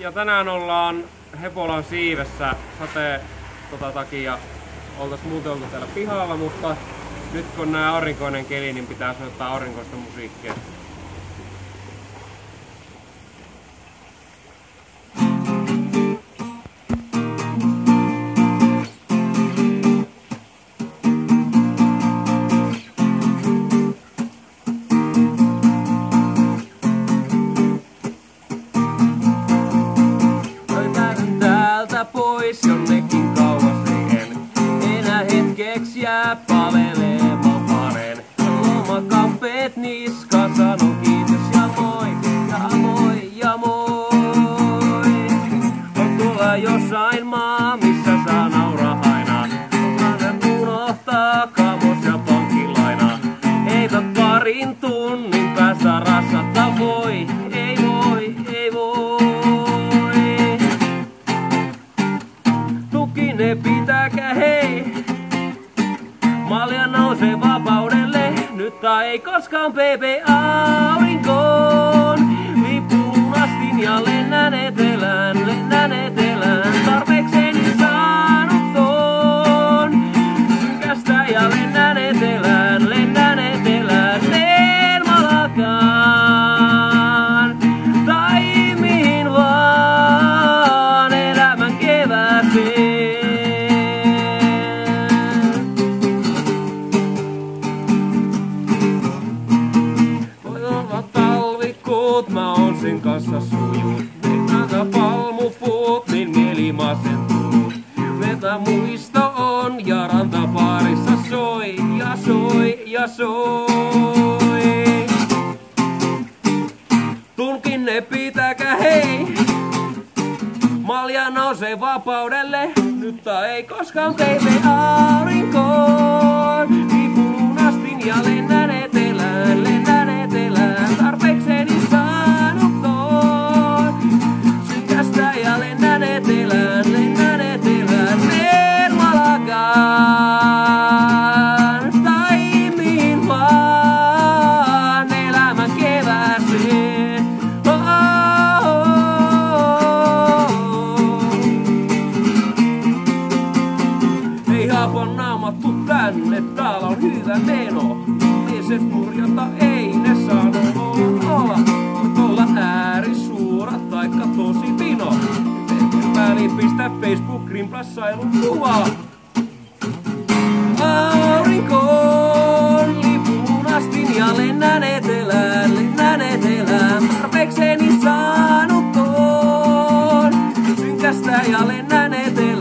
Ja tänään ollaan Hepolan siivessä sateen takia. Oltais muuten oltu täällä pihalla, mutta nyt kun nää aurinkoinen keli, niin pitää soittaa aurinkoista musiikkia. Pois jonnekin kauas en enää hetkeksi jää palvelemaan paren. Lomakampeet niska, sanon kiitos ja moi, ja moi, ja moi. On tuolla jossain maa, missä saa nauraa aina. Kannat unohtaa kamos ja pankkilaina. Eipä parin tunnin päästä rassata voi, ei voi, ei voi. Ne pitäkää hei, malja nousee vapaudelle, nyt tai ei koskaan baby aurinkoon. Lippuun astin ja lennän etelään, tarpeekseni saanut on. Synkästä ja lennän etelään, en malakaan. Tai mihin vaan elämän kevääseen. Mä oon sen kanssa sujut, etänkä palmupuut, niin mieli masentunut. Vetä muisto on ja rantapaarissa soi ja soi ja soi. Tulkin ne pitäkää hei, malja nousee vapaudelle, nyt tai ei koskaan baby aurinkoon. Lippuun astin ja lennän etelään, tarpeekseni saanut on. Synkästä ja lennän etelään, en malakaan. Tai mihin vaan elämän kevääseen. Ei hapon naamattu tänne, täällä on hyvä meno. Mieset murjata ei ne sano olla. Voit olla äärisuura taikka tosi vino. Väliin pistä Facebook-rimplasailun kuvaa. Aurinkoon lippuun astin ja lennän etelään, tarpeekseni saanut on. Synkästä ja lennän etelään.